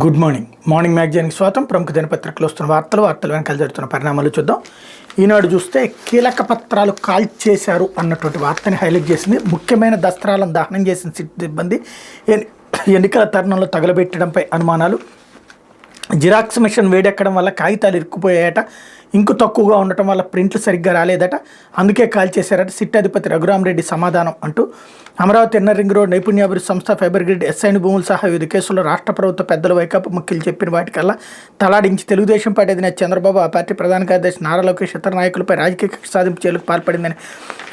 Good morning మ్యాగజైన్కి స్వాగతం. ప్రముఖ దినపత్రికలు వస్తున్న వార్తలు వెనకాల జరుగుతున్న పరిణామాలు చూద్దాం. ఈనాడు చూస్తే కీలక పత్రాలు కాల్చేశారు అన్నటువంటి వార్తని హైలైట్ చేసింది. ముఖ్యమైన దస్త్రాలను దహనం చేసిన సిబ్బంది ఎన్నికల తరుణంలో తగలబెట్టడంపై అనుమానాలు. జిరాక్స్ మిషన్ వేడెక్కడం వల్ల కాగితాలు ఇరుక్కుపోయాయట, ఇంకు తక్కువగా ఉండటం వల్ల ప్రింట్లు సరిగ్గా రాలేదట, అందుకే కాల్ చేశారట సిట్ అధిపతి రఘురామరెడ్డి సమాధానం అంటూ. అమరావతి ఇన్నర్ రింగ్ రోడ్ నైపుణ్యాభివృద్ధి సంస్థ ఫైబర్ గ్రిడ్ ఎస్ఐని భూములు సహా వివిధ కేసుల్లో రాష్ట్ర ప్రభుత్వ పెద్దలు వైకాపా ముఖ్యులు చెప్పిన వాటికల్లా తలాడించి తెలుగుదేశం పార్టీ అధినేత చంద్రబాబు, ఆ పార్టీ ప్రధాన కార్యదర్శి నారా లోకేష్ ఇతర నాయకులపై రాజకీయ కక్ష సాధింపు చర్యలకు పాల్పడిందని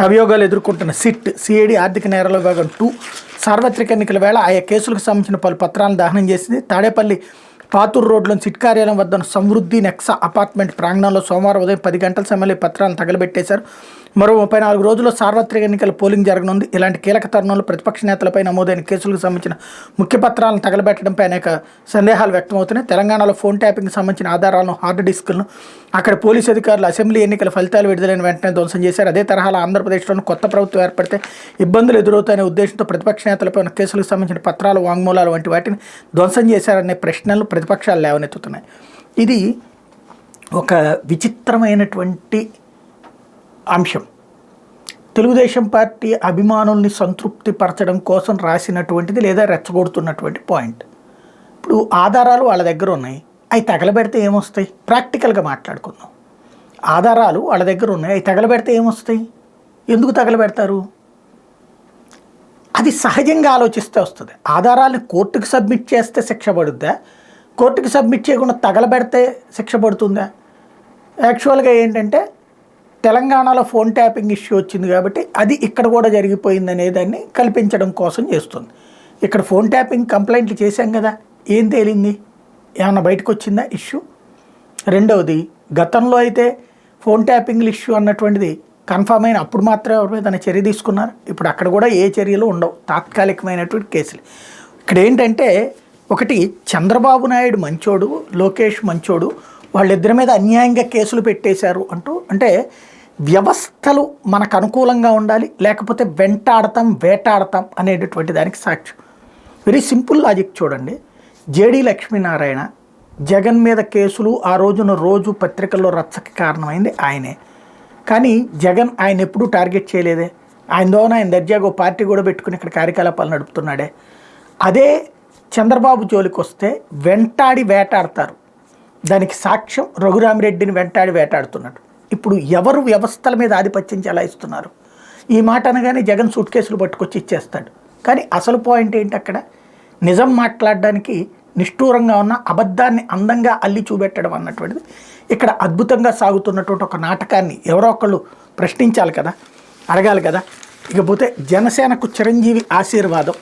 అభియోగాలు ఎదుర్కొంటున్న సిఐడి ఆర్థిక నేరాల విభాగం 2 సార్వత్రిక ఎన్నికల వేళ ఆయా కేసులకు సంబంధించిన పలు పత్రాలను దహనం చేసింది. తాడేపల్లి పాతూరు రోడ్లోని సిట్ కార్యాలయం వద్ద సమృద్ధి నెక్సా అపార్ట్మెంట్ ప్రాంగణంలో సోమవారం ఉదయం 10 గంటల సమయంలో పత్రాలను తగలబెట్టేశారు. మరో 34 రోజుల్లో సార్వత్రిక ఎన్నికల పోలింగ్ జరగనుంది. ఇలాంటి కీలక తరుణంలో ప్రతిపక్ష నేతలపై నమోదైన కేసులకు సంబంధించిన ముఖ్య పత్రాలను తగలబెట్టడంపై అనేక సందేహాలు వ్యక్తమవుతున్నాయి. తెలంగాణలో ఫోన్ ట్యాపింగ్కి సంబంధించిన ఆధారాలను, హార్డ్ డిస్కులను అక్కడ పోలీసు అధికారులు అసెంబ్లీ ఎన్నికల ఫలితాలు విడుదలైన వెంటనే ధ్వంసం చేశారు. అదే తరహాలో ఆంధ్రప్రదేశ్లోని కొత్త ప్రభుత్వం ఏర్పడితే ఇబ్బందులు ఎదురవుతాయనే ఉద్దేశంతో ప్రతిపక్ష నేతలపై ఉన్న కేసులకు సంబంధించిన పత్రాలు, వాంగ్మూలాలు వంటి వాటిని ధ్వంసం చేశారనే ప్రశ్నలు ప్రతిపక్షాలు లేవనెత్తుతున్నాయి. ఇది ఒక విచిత్రమైనటువంటి అంశం. తెలుగుదేశం పార్టీ అభిమానుల్ని సంతృప్తి పరచడం కోసం రాసినటువంటిది లేదా రెచ్చగొడుతున్నటువంటి పాయింట్. ఇప్పుడు ఆధారాలు వాళ్ళ దగ్గర ఉన్నాయి, అవి తగలబెడితే ఏమొస్తాయి? ప్రాక్టికల్గా మాట్లాడుకుందాం. ఆధారాలు వాళ్ళ దగ్గర ఉన్నాయి, అవి తగలబెడితే ఏమొస్తాయి? ఎందుకు తగలబెడతారు? అది సహజంగా ఆలోచిస్తే వస్తుంది. ఆధారాలను కోర్టుకు సబ్మిట్ చేస్తే శిక్ష పడుద్దా? కోర్టుకు సబ్మిట్ చేయకుండా తగలబెడితే శిక్ష పడుతుందా? యాక్చువల్గా ఏంటంటే తెలంగాణలో ఫోన్ ట్యాపింగ్ ఇష్యూ వచ్చింది కాబట్టి అది ఇక్కడ కూడా జరిగిపోయింది అనేదాన్ని కల్పించడం కోసం చేస్తుంది. ఇక్కడ ఫోన్ ట్యాపింగ్ కంప్లైంట్లు చేశాం కదా, ఏం తేలింది? ఏమన్నా బయటకు వచ్చిందా ఇష్యూ? రెండవది, గతంలో అయితే ఫోన్ ట్యాపింగ్లు ఇష్యూ అన్నటువంటిది కన్ఫామ్ అయిన అప్పుడు మాత్రమే ఎవరి మీద చర్య తీసుకున్నారు. ఇప్పుడు అక్కడ కూడా ఏ చర్యలు ఉండవు, తాత్కాలికమైనటువంటి కేసులు. ఇక్కడ ఏంటంటే ఒకటి, చంద్రబాబు నాయుడు మంచోడు, లోకేష్ మంచోడు, వాళ్ళిద్దరి మీద అన్యాయంగా కేసులు పెట్టేశారు అంటూ. అంటే వ్యవస్థలు మనకు అనుకూలంగా ఉండాలి, లేకపోతే వేటాడతాం అనేటటువంటి దానికి సాక్ష్యం. వెరీ సింపుల్ లాజిక్ చూడండి. జేడీ లక్ష్మీనారాయణ జగన్ మీద కేసులు ఆ రోజు పత్రికల్లో రచ్చకి కారణమైంది ఆయనే. కానీ జగన్ ఆయన ఎప్పుడూ టార్గెట్ చేయలేదే. ఆయన దర్జాగా పార్టీ కూడా పెట్టుకుని ఇక్కడ కార్యకలాపాలు నడుపుతున్నాడే. అదే చంద్రబాబు జోలికి వస్తే వేటాడతారు. దానికి సాక్ష్యం రఘురామరెడ్డిని వేటాడుతున్నట్టు. ఇప్పుడు ఎవరు వ్యవస్థల మీద ఆధిపత్యం చెలాయిస్తున్నారు? ఈ మాట అనగానే జగన్ సూట్ కేసులు పట్టుకొచ్చి ఇచ్చేస్తాడు. కానీ అసలు పాయింట్ ఏంటి? అక్కడ నిజం మాట్లాడడానికి నిష్ఠూరంగా ఉన్న అబద్ధాన్ని అందంగా అల్లి చూపెట్టడం అన్నటువంటిది ఇక్కడ అద్భుతంగా సాగుతున్నటువంటి ఒక నాటకాన్ని ఎవరో ఒకళ్ళు ప్రశ్నించాలి కదా, అడగాలి కదా. ఇకపోతే జనసేనకు చిరంజీవి ఆశీర్వాదం,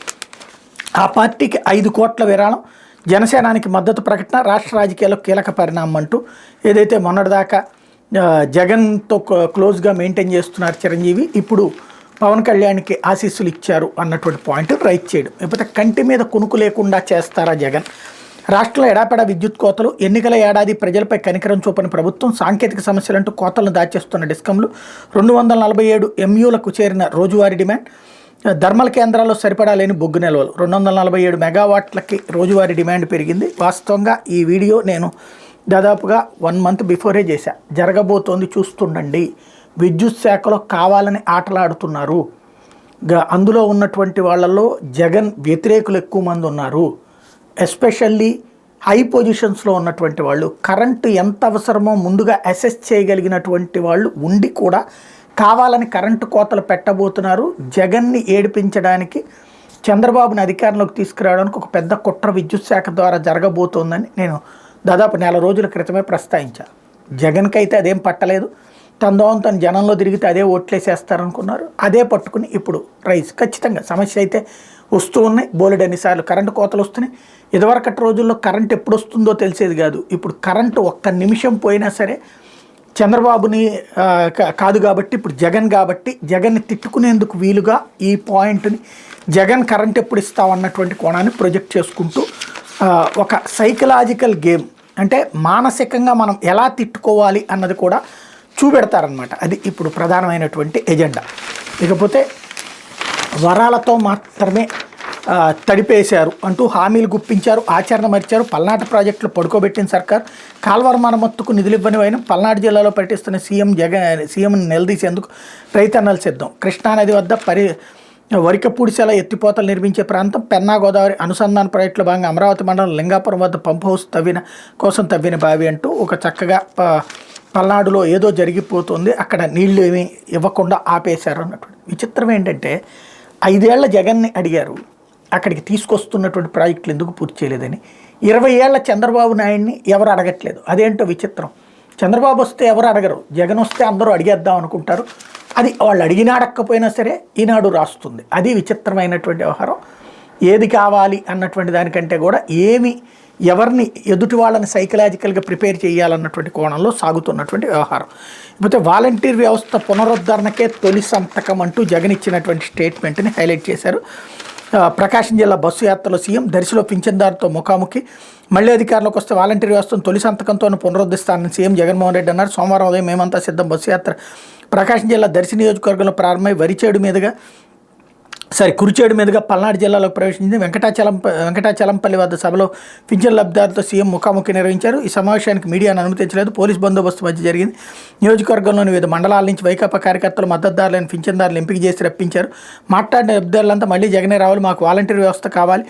ఆ పార్టీకి 5 కోట్ల విరాళం, జనసేనానికి మద్దతు ప్రకటన, రాష్ట్ర రాజకీయాల్లో కీలక పరిణామం అంటూ ఏదైతే మొన్నటిదాకా జగన్తో క్లోజ్గా మెయింటైన్ చేస్తున్నారు చిరంజీవి, ఇప్పుడు పవన్ కళ్యాణ్కి ఆశీస్సులు ఇచ్చారు అన్నటువంటి పాయింట్ రైట్ చేయడం. లేకపోతే కంటి మీద కునుకు లేకుండా చేస్తారా జగన్? రాష్ట్రంలో ఎడాపెడా విద్యుత్ కోతలు, ఎన్నికల ఏడాది ప్రజలపై కనికరం చూపని ప్రభుత్వం, సాంకేతిక సమస్యలంటూ కోతలను దాచేస్తున్న డిస్కంలు, 247 MUలకు చేరిన రోజువారీ డిమాండ్, థర్మల్ కేంద్రాల్లో సరిపడా లేని బొగ్గు నిల్వలు, 247 మెగావాట్లకి రోజువారీ డిమాండ్ పెరిగింది. వాస్తవంగా ఈ వీడియో నేను దాదాపుగా 1 మంత్ బిఫోరే చేశా. జరగబోతోంది చూస్తుండండి. విద్యుత్ శాఖలో కావాలని ఆటలాడుతున్నారు. అందులో ఉన్నటువంటి వాళ్ళల్లో జగన్ వ్యతిరేకులు ఎక్కువ మంది ఉన్నారు. ఎస్పెషల్లీ హై పొజిషన్స్లో ఉన్నటువంటి వాళ్ళు, కరెంటు ఎంత అవసరమో ముందుగా అసెస్ చేయగలిగినటువంటి వాళ్ళు ఉండి కూడా కావాలని కరెంటు కోతలు పెట్టబోతున్నారు. జగన్ని ఏడిపించడానికి, చంద్రబాబుని అధికారంలోకి తీసుకురావడానికి ఒక పెద్ద కుట్ర విద్యుత్ శాఖ ద్వారా జరగబోతోందని నేను దాదాపు 4 రోజుల క్రితమే ప్రస్తావించాను. జగన్కి అయితే అదేం పట్టలేదు. తన జనంలో తిరిగితే అదే ఓట్లేసేస్తారనుకున్నారు. అదే పట్టుకుని ఇప్పుడు రైస్. ఖచ్చితంగా సమస్య అయితే వస్తూ ఉన్నాయి. బోలెడన్నిసార్లు కరెంటు కోతలు వస్తున్నాయి. ఇదివరకటి రోజుల్లో కరెంట్ ఎప్పుడు వస్తుందో తెలిసేది కాదు. ఇప్పుడు కరెంటు ఒక్క నిమిషం పోయినా సరే చంద్రబాబుని కాదు కాబట్టి ఇప్పుడు జగన్ కాబట్టి జగన్ని తిట్టుకునేందుకు వీలుగా ఈ పాయింట్ని జగన్ కరెంట్ ఎప్పుడు ఇస్తామన్నటువంటి కోణాన్ని ప్రొజెక్ట్ చేసుకుంటూ ఒక సైకలాజికల్ గేమ్, అంటే మానసికంగా మనం ఎలా తిట్టుకోవాలి అన్నది కూడా చూపెడతారనమాట. అది ఇప్పుడు ప్రధానమైనటువంటి ఎజెండా. ఇకపోతే వరాలతో మాత్రమే తడిపేశారు అంటూ హామీలు గుప్పించారు, ఆచరణ మరిచారు. పల్నాడు ప్రాజెక్టులు పడుకోబెట్టిన సర్కార్ కాల్వర మరమ్మతుకు నిధులు ఇవ్వని వైన పల్నాడు జిల్లాలో పర్యటిస్తున్న సీఎంను నిలదీసేందుకు రైతన్నలు సిద్ధం. కృష్ణానది వద్ద వరికపూడిసెల ఎత్తిపోతలు నిర్మించే ప్రాంతం పెన్నా గోదావరి అనుసంధాన ప్రాజెక్టులో భాగంగా అమరావతి మండలం లింగాపురం వద్ద పంప్ హౌస్ తవ్విన బావి అంటూ ఒక చక్కగా పల్నాడులో ఏదో జరిగిపోతుంది, అక్కడ నీళ్లు ఏమీ ఇవ్వకుండా ఆపేశారు అన్నటువంటి. విచిత్రం ఏంటంటే 5 ఏళ్ల జగన్ని అడిగారు అక్కడికి తీసుకొస్తున్నటువంటి ప్రాజెక్టులు ఎందుకు పూర్తి చేయలేదని. 20 ఏళ్ల చంద్రబాబు నాయుడిని ఎవరు అడగట్లేదు. అదేంటో విచిత్రం. చంద్రబాబు వస్తే ఎవరు అడగరు, జగన్ వస్తే అందరూ అడిగేద్దాం అనుకుంటారు. అది వాళ్ళు అడిగినా అడగకపోయినా సరే ఈనాడు రాస్తుంది. అది విచిత్రమైనటువంటి వ్యవహారం. ఏది కావాలి అన్నటువంటి దానికంటే కూడా ఎవరిని ఎదుటి వాళ్ళని సైకలాజికల్గా ప్రిపేర్ చేయాలన్నటువంటి కోణంలో సాగుతున్నటువంటి వ్యవహారం. ఇకపోతే వాలంటీర్ వ్యవస్థ పునరుద్ధరణకే తొలి సంతకం అంటూ జగన్ ఇచ్చినటువంటి స్టేట్మెంట్ని హైలైట్ చేశారు. ప్రకాశం జిల్లా బస్సు యాత్రలో సీఎం, దర్శిలో పింఛన్దారుతో ముఖాముఖి. మళ్లీ అధికారంలోకి వస్తే వాలంటీర్ వ్యవస్థను తొలి సంతకంతో పునరుద్ధరిస్తానని సీఎం జగన్మోహన్ రెడ్డి అన్నారు. సోమవారం ఉదయం మేమంతా సిద్ధం బస్సు యాత్ర ప్రకాశం జిల్లా దర్శి నియోజకవర్గంలో ప్రారంభమై కురిచేడు మీదుగా పల్నాడు జిల్లాలోకి ప్రవేశించింది. వెంకటాచలంపల్లి వద్ద సభలో పింఛన్ లబ్ధిదారులతో సీఎం ముఖాముఖి నిర్వహించారు. ఈ సమావేశానికి మీడియాను అనుమతించలేదు. పోలీస్ బందోబస్తు మధ్య జరిగింది. నియోజకవర్గంలోని వివిధ మండలాల నుంచి వైకాపా కార్యకర్తలు మద్దతుదారులైన పింఛన్దారులు ఎంపిక చేసి రప్పించారు. మాట్లాడిన లబ్ధిదారులంతా మళ్ళీ జగనే రావాలి, మాకు వాలంటీర్ వ్యవస్థ కావాలి,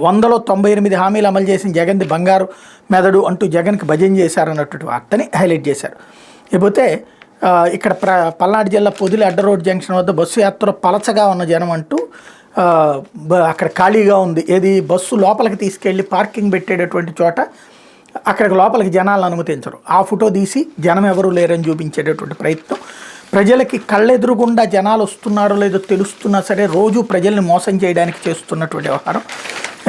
100లో 98 హామీలు అమలు చేసిన జగన్ది బంగారు మెదడు అంటూ జగన్కి భజన చేశారన్నటువంటి వార్తని హైలైట్ చేశారు. ఇకపోతే ఇక్కడ పల్నాడు జిల్లా పొదిలి అడ్డ రోడ్ జంక్షన్ వద్ద బస్సు యాత్రలో పలచగా ఉన్న జనం అంటూ అక్కడ ఖాళీగా ఉంది. బస్సు లోపలికి తీసుకెళ్ళి పార్కింగ్ పెట్టేటటువంటి చోట అక్కడికి లోపలికి జనాలను అనుమతించరు. ఆ ఫోటో తీసి జనం ఎవరూ లేరని చూపించేటటువంటి ప్రయత్నం. ప్రజలకి కళ్ళెదురుగుండా జనాలు వస్తున్నారో లేదో తెలుస్తున్నా సరే రోజు ప్రజల్ని మోసం చేయడానికి చేస్తున్నటువంటి వ్యవహారం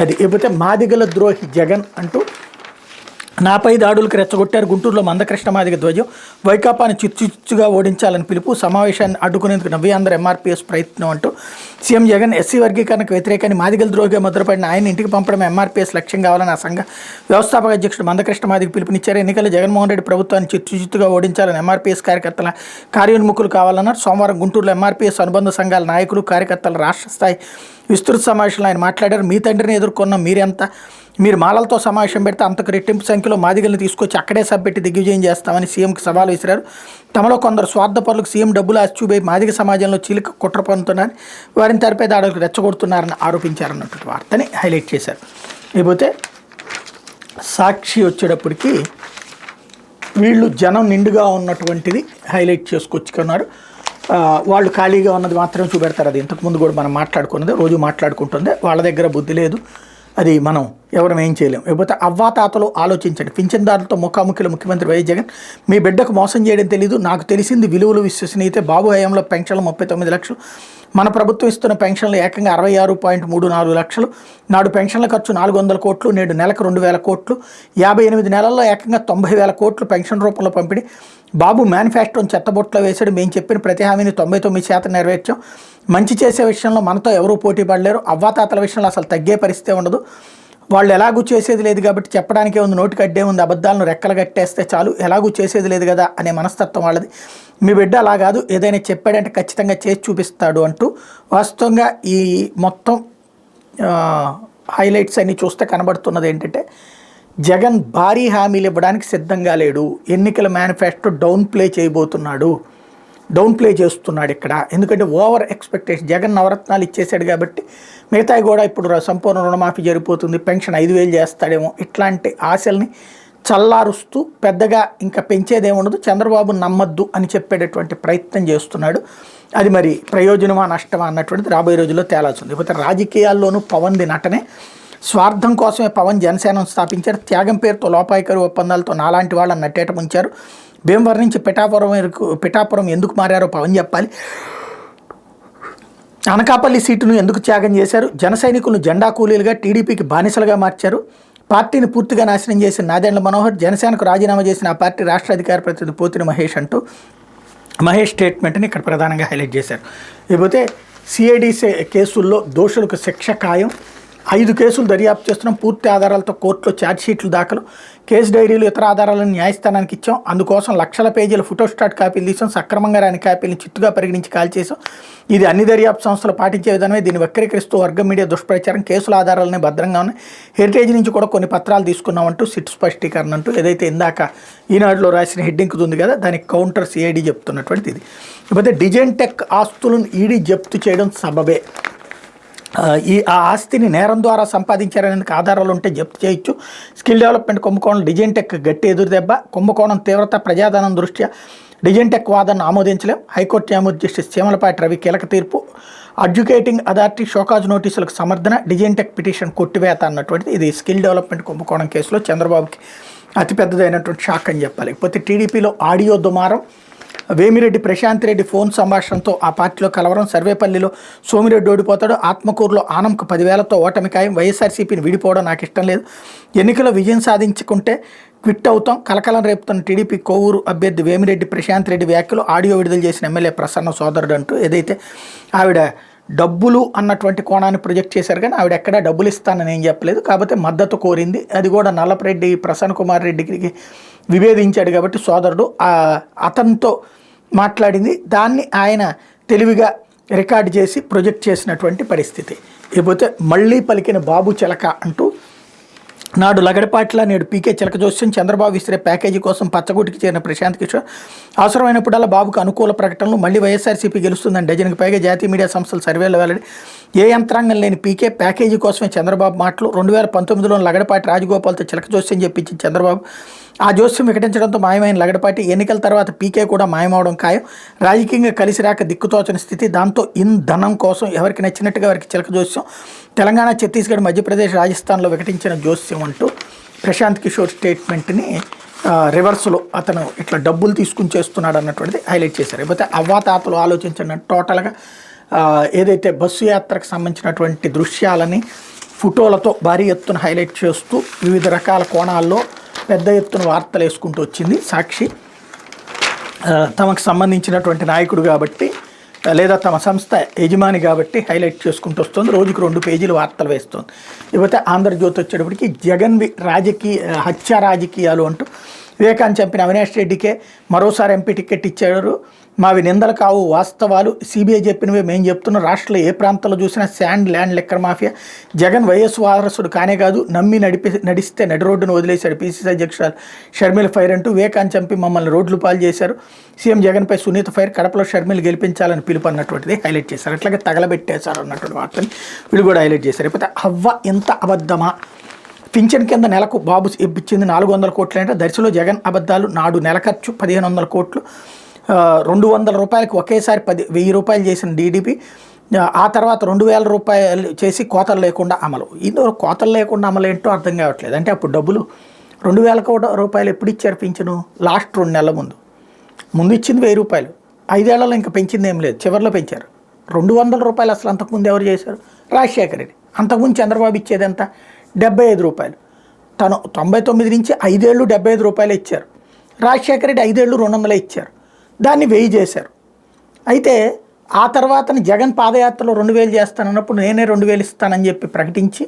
అది. ఇకపోతే మాదిగల ద్రోహి జగన్ అంటూ నాపై దాడులకు రెచ్చగొట్టారు. గుంటూరులో మందకృష్ణ మాదిగ ధ్వజం. వైకాపాను చిచ్చుగా ఓడించాలని పిలుపు. సమావేశాన్ని అడ్డుకునేందుకు నవ్యాంధ్ర ఎంఆర్పీఎస్ ప్రయత్నం అంటూ సీఎం జగన్ ఎస్సీ వర్గీకరణకు వ్యతిరేకాన్ని మాదిగల ద్రోహిగా ముద్రపడిన ఆయన ఇంటికి పంపడం ఎంఆర్పీఎస్ లక్ష్యం కావాలని ఆ సంఘ వ్యవస్థాపక అధ్యక్షుడు మందకృష్ణ మాదిగ పిలుపునిచ్చారు. ఎన్నికల్లో జగన్మోహన్ రెడ్డి ప్రభుత్వాన్ని చిచ్చుగా ఓడించాలని ఎంఆర్పీఎస్ కార్యకర్తల కార్యోన్ముఖులు కావాలన్నారు. సోమవారం గుంటూరులో ఎంఆర్పీఎస్ అనుబంధ సంఘాల నాయకులు కార్యకర్తల రాష్ట్ర స్థాయి విస్తృత సమావేశంలో ఆయన మాట్లాడారు. మీ తండ్రిని ఎదుర్కొన్న మీరు మాలలతో సమావేశం పెడితే అంతకు రెట్టింపు సంఖ్యలో మాదిగల్ని తీసుకొచ్చి అక్కడే సభ్యపెట్టి దిగ్విజయం చేస్తామని సీఎంకి సవాల్ విసిరారు. తమలో కొందరు స్వార్థపరులకు సీఎం డబ్బులు ఆశిచూపై మాదిగ సమాజంలో చీలిక కుట్ర పన్నుతున్నారని, వారిని తరపే దాడులకు రెచ్చగొడుతున్నారని ఆరోపించారన్నటువంటి వార్తని హైలైట్ చేశారు. ఇకపోతే సాక్షి వచ్చేటప్పటికి వీళ్ళు జనం నిండుగా ఉన్నటువంటిది హైలైట్ చేసుకొచ్చుకున్నారు. వాళ్ళు ఖాళీగా ఉన్నది మాత్రమే చూపెడతారు. అది ఇంతకుముందు కూడా మనం మాట్లాడుకున్నది, రోజు మాట్లాడుకుంటుంది. వాళ్ళ దగ్గర బుద్ధి లేదు, అది మనం ఎవరం ఏం చేయలేం. లేకపోతే అవ్వాతాతలు ఆలోచించండి. పింఛన్దారులతో ముఖాముఖిలో ముఖ్యమంత్రి వైఎస్ జగన్, మీ బిడ్డకు మోసం చేయడం తెలీదు, నాకు తెలిసింది విలువలు విశ్వసనీయతే. బాబు హయాంలో పెన్షన్లు 39 లక్షలు, మన ప్రభుత్వం ఇస్తున్న పెన్షన్లు ఏకంగా 66.34 లక్షలు. నాడు పెన్షన్ల ఖర్చు 400 కోట్లు, నేడు నెలకు 2,000 కోట్లు. 58 నెలల్లో ఏకంగా 90,000 కోట్లు పెన్షన్ రూపంలో పంపిణీ. బాబు మేనిఫెస్టోని చెత్తబొట్లో వేశాడు. మేము చెప్పిన ప్రతి హామీని 99% నెరవేర్చాం. మంచి చేసే విషయంలో మనతో ఎవరూ పోటీ పడలేరు. అవ్వాతాతల విషయంలో అసలు తగ్గే పరిస్థితే ఉండదు. వాళ్ళు ఎలాగూ చేసేది లేదు కాబట్టి చెప్పడానికే ఉంది, నోటికి అడ్డే ఉంది, అబద్ధాలను రెక్కలు కట్టేస్తే చాలు, ఎలాగూ చేసేది లేదు కదా అనే మనస్తత్వం వాళ్ళది. మీ బిడ్డ అలా కాదు, ఏదైనా చెప్పాడంటే ఖచ్చితంగా చేసి చూపిస్తాడు అంటూ వాస్తవంగా ఈ మొత్తం హైలైట్స్ అన్నీ చూస్తే కనబడుతున్నది ఏంటంటే జగన్ భారీ హామీలు ఇవ్వడానికి సిద్ధంగా లేడు. ఎన్నికల మేనిఫెస్టో డౌన్ ప్లే చేస్తున్నాడు ఇక్కడ. ఎందుకంటే ఓవర్ ఎక్స్పెక్టేషన్. జగన్ నవరత్నాలు ఇచ్చేసాడు కాబట్టి మిగతాయి కూడా ఇప్పుడు సంపూర్ణ రుణమాఫీ జరిగిపోతుంది, పెన్షన్ 5,000 చేస్తాడేమో, ఇట్లాంటి ఆశల్ని చల్లారుస్తూ పెద్దగా ఇంకా పెంచేదేముండదు, చంద్రబాబు నమ్మద్దు అని చెప్పేటటువంటి ప్రయత్నం చేస్తున్నాడు. అది మరి ప్రయోజనమా నష్టమా అన్నటువంటిది రాబోయే రోజుల్లో తేలాల్సింది. లేకపోతే రాజకీయాల్లోనూ పవన్ది నటనే. స్వార్థం కోసమే పవన్ జనసేనను స్థాపించారు. త్యాగం పేరుతో లోపాయికరు ఒప్పందాలతో నాలాంటి వాళ్ళని నట్టేట ముంచారు. భీమవరం నుంచి పిఠాపురం ఎందుకు మారారో పవన్ చెప్పాలి. అనకాపల్లి సీటును ఎందుకు త్యాగం చేశారు. జన సైనికులను జెండా కూలీలుగా టీడీపీకి బానిసలుగా మార్చారు. పార్టీని పూర్తిగా నాశనం చేసిన నాదెండ్ల మనోహర్ జనసేనకు రాజీనామా చేసిన ఆ పార్టీ రాష్ట్ర అధికార ప్రతినిధి పోతిన మహేష్ అంటూ మహేష్ స్టేట్మెంట్ని ఇక్కడ ప్రధానంగా హైలైట్ చేశారు. లేకపోతే సిఐడి కేసుల్లో దోషులకు శిక్ష ఖాయం. 5 కేసులు దర్యాప్తు చేస్తున్నాం, పూర్తి ఆధారాలతో కోర్టులో ఛార్జ్షీట్లు దాఖలు, కేసు డైరీలు ఇతర ఆధారాలను న్యాయస్థానానికి ఇచ్చాం, అందుకోసం లక్షల పేజీల ఫోటోస్టాట్ కాపీలు తీసాం, సక్రమంగా రాని కాపీలను చిత్తుగా పరిగణించి కాల్ చేసాం, ఇది అన్ని దర్యాప్తు సంస్థలు పాటించే విధానమే, దీన్ని వక్రీకరిస్తూ వర్గం మీడియా దుష్ప్రచారం, కేసుల ఆధారాలనే భద్రంగా ఉన్నాయి, హెరిటేజ్ నుంచి కూడా కొన్ని పత్రాలు తీసుకున్నామంటూ సిట్ స్పష్టీకరణ అంటూ ఏదైతే ఇందాక ఈనాడులో రాసిన హెడ్డింగ్ ఉంది కదా, దానికి కౌంటర్ సిఐడి చెప్తున్నటువంటిది ఇది. ఇకపోతే డిజైన్ టెక్ ఆస్తులను ఈడీ జప్తు చేయడం సబబే, ఆ ఆస్తిని నేరం ద్వారా సంపాదించారనేందుకు ఆధారాలు ఉంటే జప్తు చేయొచ్చు, స్కిల్ డెవలప్మెంట్ కుంభకోణం డిజైన్ టెక్ గట్టి ఎదురుదెబ్బ, కుంభకోణం తీవ్రత ప్రజాధనం దృష్ట్యా డిజైన్ టెక్ వాదనను ఆమోదించలేం, హైకోర్టు న్యాయమూర్తి జస్టిస్ చీమలపాటి రవి కీలక తీర్పు, అడ్యుకేటింగ్ అథారిటీ షోకాజ్ నోటీసులకు సమర్థన, డిజైన్ టెక్ పిటిషన్ కొట్టివేత అన్నటువంటిది. ఇది స్కిల్ డెవలప్మెంట్ కుంభకోణం కేసులో చంద్రబాబుకి అతిపెద్దదైనటువంటి షాక్ అని చెప్పాలి. ఇకపోతే టీడీపీలో ఆడియో దుమారం, వేమిరెడ్డి ప్రశాంత్ రెడ్డి ఫోన్ సంభాషణతో ఆ పార్టీలో కలవరం, సర్వేపల్లిలో సోమిరెడ్డి ఓడిపోతాడు, ఆత్మకూరులో ఆనంకు 10,000తో ఓటమి ఖాయం, వైఎస్ఆర్సీపీని విడిపోవడం నాకు ఇష్టం లేదు, ఎన్నికల్లో విజయం సాధించుకుంటే క్విట్ అవుతాం, కలకలం రేపుతున్న టీడీపీ కోవూరు అభ్యర్థి వేమిరెడ్డి ప్రశాంత్ రెడ్డి వ్యాఖ్యలు, ఆడియో విడుదల చేసిన ఎమ్మెల్యే ప్రసన్న సోదరుడు అంటూ ఏదైతే ఆవిడ డబ్బులు అన్నటువంటి కోణాన్ని ప్రొజెక్ట్ చేశారు, కానీ ఆవిడ ఎక్కడా డబ్బులు ఇస్తానని ఏం చెప్పలేదు, కాకపోతే మద్దతు కోరింది, అది కూడా నల్లపరెడ్డి ప్రసన్న కుమార్ రెడ్డికి విభేదించాడు కాబట్టి సోదరుడు అతనితో మాట్లాడింది, దాన్ని ఆయన తెలివిగా రికార్డు చేసి ప్రొజెక్ట్ చేసినటువంటి పరిస్థితి. ఇకపోతే మళ్ళీ పలికిన బాబు చిలక అంటూ నాడు లగడపాట్ల నేడు పీకే చిలక జోస్యం, చంద్రబాబు విసిరే ప్యాకేజీ కోసం పచ్చగూటికి చేరిన ప్రశాంత్ కిషోర్, అవసరమైనప్పుడల్లా బాబుకు అనుకూల ప్రకటనలు, మళ్ళీ వైఎస్ఆర్సీపీ గెలుస్తుందని డజన్కి పైగా జాతీయ మీడియా సంస్థలు సర్వేలు వెల్లడి, ఏ యంత్రాంగం లేని పీకే ప్యాకేజీ కోసమే చంద్రబాబు మాటలు, 2019లో లగడపాటి రాజగోపాల్తో చిలక జోస్యం చెప్పించింది చంద్రబాబు, ఆ జోస్యం వికటించడంతో మాయమైన లగడపాటి, ఎన్నికల తర్వాత పీకే కూడా మాయమవడం ఖాయం, రాజకీయంగా కలిసి రాక దిక్కుతోచని స్థితి, దాంతో ధనం కోసం ఎవరికి నచ్చినట్టుగా వారికి చిలక జోస్యం, తెలంగాణ, ఛత్తీస్గఢ్, మధ్యప్రదేశ్, రాజస్థాన్లో వికటించిన జోస్యం అంటూ ప్రశాంత్ కిషోర్ స్టేట్మెంట్ని రివర్స్లో అతను ఇట్లా డబ్బులు తీసుకుని చేస్తున్నాడు అన్నటువంటిది హైలైట్ చేశారు. లేకపోతే అవ్వాతాతలు ఆలోచించిన టోటల్గా ఏదైతే బస్సు యాత్రకు సంబంధించినటువంటి దృశ్యాలని ఫోటోలతో భారీ ఎత్తున హైలైట్ చేస్తూ వివిధ రకాల కోణాల్లో పెద్ద ఎత్తున వార్తలు వేసుకుంటూ వచ్చింది సాక్షి. తమకు సంబంధించినటువంటి నాయకుడు కాబట్టి లేదా తమ సంస్థ యజమాని కాబట్టి హైలైట్ చేసుకుంటూ వస్తుంది, రోజుకు 2 పేజీలు వార్తలు వేస్తుంది. ఇకపోతే ఆంధ్రజ్యోతి వచ్చేటప్పటికి జగన్వి హత్య రాజకీయాలు అంటూ, వివేకాన్ని చంపిన అవినాష్ రెడ్డికే మరోసారి ఎంపీ టికెట్ ఇచ్చారు, మావి నిందలు కావు వాస్తవాలు, సిబిఐ చెప్పినవే మేము చెప్తున్నాం, రాష్ట్రంలో ఏ ప్రాంతంలో చూసినా sand land liquor mafia, Jagan YS వారసుడు కానే కాదు, నమ్మి నడిస్తే నడి రోడ్డును వదిలేశాడు పిసిసి అధ్యక్షురాలు షర్మిల ఫైర్ అంటూ, వివేకాన్ని చంపి మమ్మల్ని రోడ్లు పాలు చేశారు, సీఎం జగన్పై సునీత ఫైర్, కడపలో షర్మిల గెలిపించాలని పిలుపు అన్నటువంటిది హైలైట్ చేశారు. అట్లాగే తగలబెట్టేశారు అన్నటువంటి వార్తని వీళ్ళు కూడా హైలైట్ చేశారు. లేకపోతే అవ్వ ఎంత అబద్ధమా, పింఛన్ కింద నెలకు బాబు ఇప్పించింది 400 కోట్లు అంటే దర్శలో జగన్ అబద్ధాలు, నాడు నెల ఖర్చు 1500 కోట్లు, 200 రూపాయలకి ఒకేసారి 1000 రూపాయలు చేసిన టీడీపీ, ఆ తర్వాత 2000 రూపాయలు చేసి కోతలు లేకుండా అమలు. ఇందులో కోతలు లేకుండా అమలు ఏంటో అర్థం కావట్లేదు. అంటే అప్పుడు డబ్బులు 2000 రూపాయలు ఎప్పుడు ఇచ్చారు పింఛను? లాస్ట్ 2 నెలల ముందు ఇచ్చింది 1000 రూపాయలు, 5 ఏళ్లలో ఇంకా పెంచింది ఏం లేదు, చివరిలో పెంచారు. 200 రూపాయలు అసలు అంతకుముందు ఎవరు చేశారు? రాజశేఖర రెడ్డి. అంతకుముందు చంద్రబాబు ఇచ్చేది ఎంత? 75 రూపాయలు. తను 99 నుంచి 5 ఏళ్ళు 75 రూపాయలు ఇచ్చారు. రాజశేఖర రెడ్డి 5 ఏళ్ళు 200 ఇచ్చారు, దాన్ని 1000 చేశారు. అయితే ఆ తర్వాతని జగన్ పాదయాత్రలో 2000 చేస్తానన్నప్పుడు నేనే 2000 ఇస్తానని చెప్పి ప్రకటించి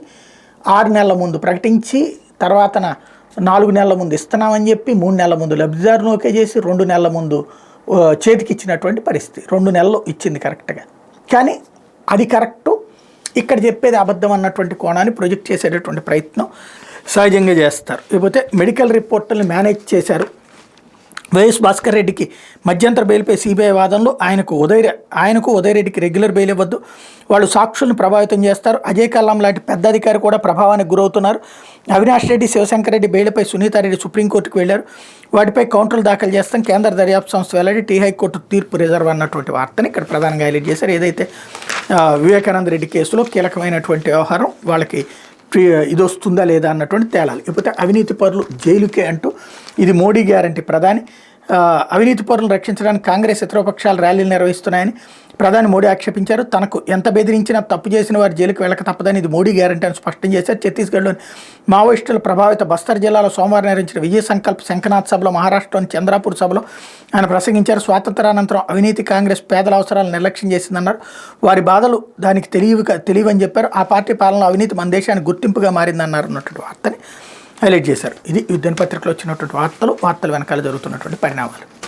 6 నెలల ముందు ప్రకటించి, తర్వాత 4 నెలల ముందు ఇస్తున్నామని చెప్పి 3 నెలల ముందు లబ్ధిదారును ఓకే చేసి 2 నెలల ముందు చేతికి ఇచ్చినటువంటి పరిస్థితి. 2 నెలలు ఇచ్చింది కరెక్ట్గా, కానీ అది కరెక్టు, ఇక్కడ చెప్పేది అబద్ధం అన్నటువంటి కోణాన్ని ప్రొజెక్ట్ చేసేటటువంటి ప్రయత్నం సహజంగా చేస్తారు. లేకపోతే మెడికల్ రిపోర్టులను మేనేజ్ చేశారు. వైఎస్ భాస్కర్ రెడ్డికి మధ్యంతర బెయిల్పై సిబిఐ వాదనలో ఆయనకు ఉదయరెడ్డికి రెగ్యులర్ బెయిల్ ఇవ్వద్దు, వాళ్ళు సాక్షులను ప్రభావితం చేస్తారు, అజయ్ కల్లాం లాంటి పెద్ద అధికారి కూడా ప్రభావానికి గురవుతున్నారు, అవినాష్ రెడ్డి, శివశంకర్ రెడ్డి బెయిల్పై సునీతారెడ్డి సుప్రీంకోర్టుకు వెళ్లారు, వాటిపై కౌంటర్లు దాఖలు చేస్తాం, కేంద్ర దర్యాప్తు సంస్థ వెల్లడి, టీ హైకోర్టు తీర్పు రిజర్వ్ అన్నటువంటి వార్తని ఇక్కడ ప్రధానంగా హైలైట్ చేశారు. ఏదైతే వివేకానంద రెడ్డి కేసులో కీలకమైనటువంటి వ్యవహారం, వాళ్ళకి ఇది వస్తుందా లేదా అన్నటువంటి తేలాలి. లేకపోతే అవినీతి పరులు జైలుకే అంటూ, ఇది మోడీ గ్యారంటీ, ప్రధాని అవినీతి పరులను రక్షించడానికి కాంగ్రెస్ ఇతరపక్షాలు ర్యాలీలు నిర్వహిస్తున్నాయని ప్రధాని మోడీ ఆక్షేపించారు. తనకు ఎంత బెదిరించినా తప్పు చేసిన వారి జైలుకు వెళ్ళక తప్పదని ఇది మోడీ గ్యారంటీ అని స్పష్టం చేశారు. ఛత్తీస్గఢ్లోని మావోయిస్టుల ప్రభావిత బస్తర్ జిల్లాలో సోమవారం నిర్వహించిన విజయ సంకల్ప్ శంఖనాథ్ సభలో, మహారాష్ట్రలోని చంద్రాపూర్ సభలో ఆయన ప్రసంగించారు. స్వాతంత్రానంతరం అవినీతి కాంగ్రెస్ పేదల అవసరాలను నిర్లక్ష్యం చేసిందన్నారు. వారి బాధలు దానికి తెలియవని చెప్పారు. ఆ పార్టీ పాలనలో అవినీతి మన దేశానికి గుర్తింపుగా మారిందన్నారు అన్నటువంటి వార్తని హైలైట్ చేశారు. ఇది దినపత్రికలో వచ్చినటువంటి వార్తలు వెనకాల జరుగుతున్నటువంటి పరిణామాలు.